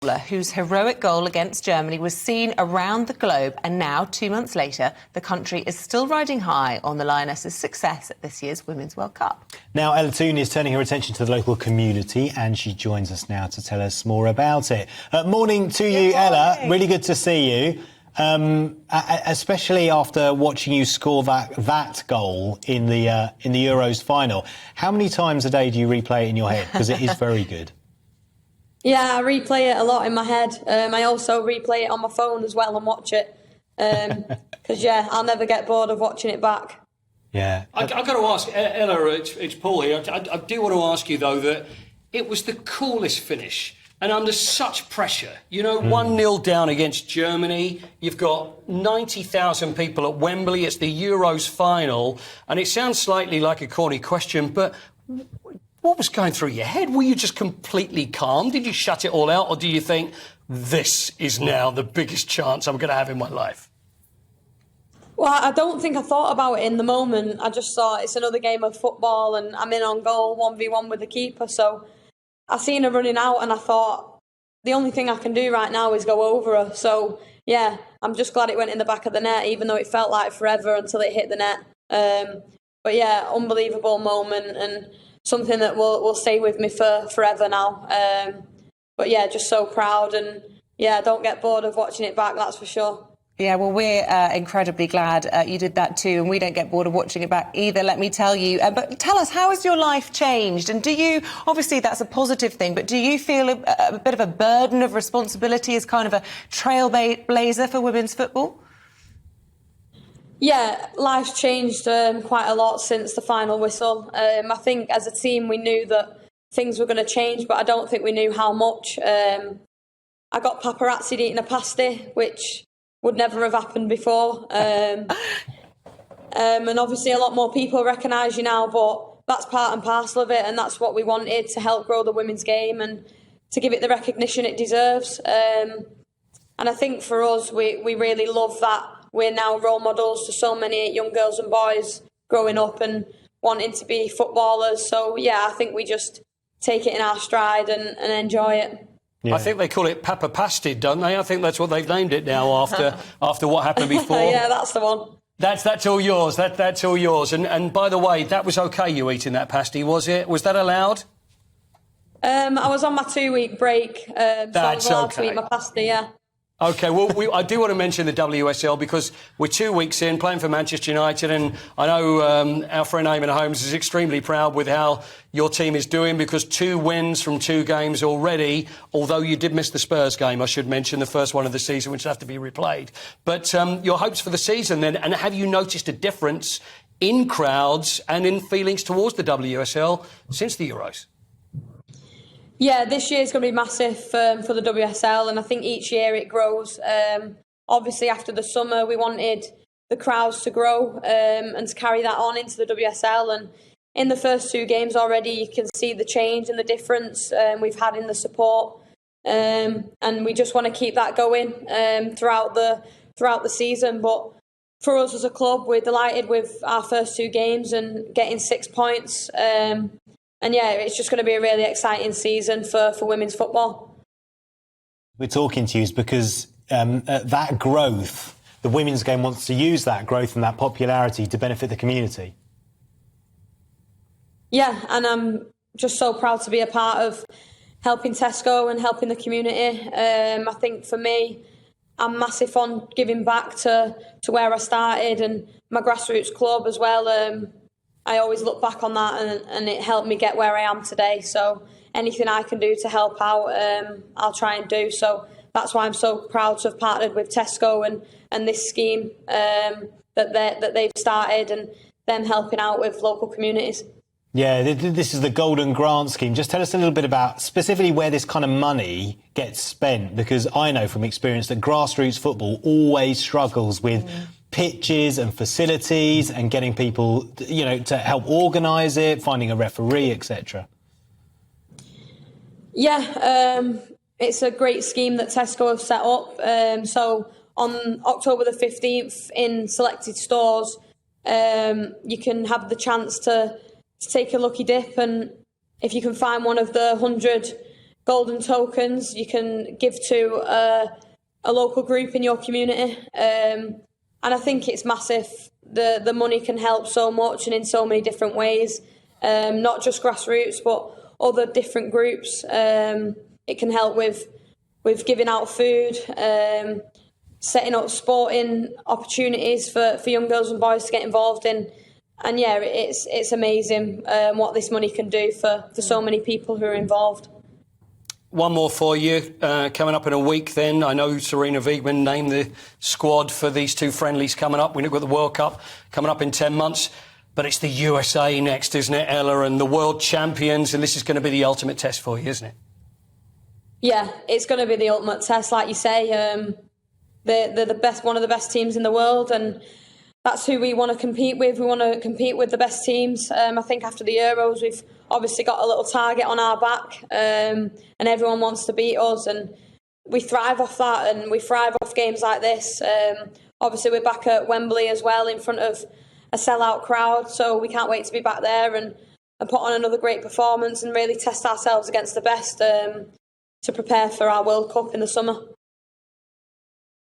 whose heroic goal against Germany was seen around the globe, and now, 2 months later, the country is still riding high on the Lionesses' success at this year's Women's World Cup. Now, Ella Toone is turning her attention to the local community, and she joins us now to tell us more about it. Morning to you, Ella. Really good to see you. Especially after watching you score that goal in the Euros final. How many times a day do you replay it in your head? Because it is very good. Yeah, I replay it a lot in my head. I also replay it on my phone as well and watch it. Because, I'll never get bored of watching it back. Yeah. I've got to ask, Ella, it's Paul here. I do want to ask you, though, that it was the coolest finish. And under such pressure, 1-0 down against Germany. You've got 90,000 people at Wembley. It's the Euros final. And it sounds slightly like a corny question, but what was going through your head? Were you just completely calm? Did you shut it all out? Or do you think, this is now the biggest chance I'm going to have in my life? Well, I don't think I thought about it in the moment. I just thought it's another game of football and I'm in on goal, 1v1 with the keeper. So I seen her running out and I thought, the only thing I can do right now is go over her. So, I'm just glad it went in the back of the net, even though it felt like forever until it hit the net. Unbelievable moment and something that will stay with me for forever now. Just so proud and, don't get bored of watching it back, that's for sure. Yeah, well, we're incredibly glad you did that too, and we don't get bored of watching it back either, let me tell you. But tell us, how has your life changed? And do you, obviously that's a positive thing, but do you feel a bit of a burden of responsibility as kind of a trailblazer for women's football? Yeah, life's changed quite a lot since the final whistle. I think as a team we knew that things were going to change, but I don't think we knew how much. I got paparazzi'd eating a pasty, which would never have happened before. And obviously a lot more people recognise you now, but that's part and parcel of it, and that's what we wanted to help grow the women's game and to give it the recognition it deserves. And I think for us, we really love that we're now role models to so many young girls and boys growing up and wanting to be footballers. So, I think we just take it in our stride and enjoy it. Yeah. I think they call it Papa Pasty, don't they? I think that's what they've named it now after what happened before. Yeah, that's the one. That's all yours. That's all yours. And by the way, that was okay, you eating that pasty, was it? Was that allowed? I was on my 2-week break, so I was allowed to eat my pasty, yeah. OK, well, I do want to mention the WSL because we're 2 weeks in, playing for Manchester United, and I know our friend Eamon Holmes is extremely proud with how your team is doing because 2 wins from 2 games already, although you did miss the Spurs game, I should mention, the first one of the season, which will have to be replayed. But your hopes for the season then, and have you noticed a difference in crowds and in feelings towards the WSL since the Euros? Yeah, this year is going to be massive for the WSL, and I think each year it grows. Obviously, after the summer, we wanted the crowds to grow and to carry that on into the WSL. And in the first 2 games already, you can see the change and the difference we've had in the support. And we just want to keep that going throughout the season. But for us as a club, we're delighted with our first 2 games and getting 6 points. And it's just going to be a really exciting season for women's football. We're talking to you because that growth, the women's game wants to use that growth and that popularity to benefit the community. Yeah, and I'm just so proud to be a part of helping Tesco and helping the community. I think for me, I'm massive on giving back to where I started and my grassroots club as well. I always look back on that and it helped me get where I am today. So anything I can do to help out, I'll try and do. So that's why I'm so proud to have partnered with Tesco and this scheme that they've started and them helping out with local communities. Yeah, this is the Golden Grant Scheme. Just tell us a little bit about specifically where this kind of money gets spent, because I know from experience that grassroots football always struggles with pitches and facilities and getting people, to help organise it, finding a referee, etc. Yeah, it's a great scheme that Tesco have set up. So on October the 15th in selected stores, you can have the chance to take a lucky dip, and if you can find one of the 100 golden tokens you can give to a local group in your community. And I think it's massive. The money can help so much and in so many different ways, not just grassroots, but other different groups. It can help with giving out food, setting up sporting opportunities for young girls and boys to get involved in. And yeah, it's amazing what this money can do for so many people who are involved. One more for you, coming up in a week then. I know Serena Wiegman named the squad for these two friendlies coming up. We've got the World Cup coming up in 10 months. But it's the USA next, isn't it, Ella? And the world champions, and this is going to be the ultimate test for you, isn't it? Yeah, it's going to be the ultimate test, like you say. They're the best, one of the best teams in the world, and that's who we want to compete with. We want to compete with the best teams. I think after the Euros, we've obviously got a little target on our back, and everyone wants to beat us, and we thrive off that, and we thrive off games like this. Obviously, we're back at Wembley as well in front of a sellout crowd, so we can't wait to be back there and put on another great performance and really test ourselves against the best to prepare for our World Cup in the summer.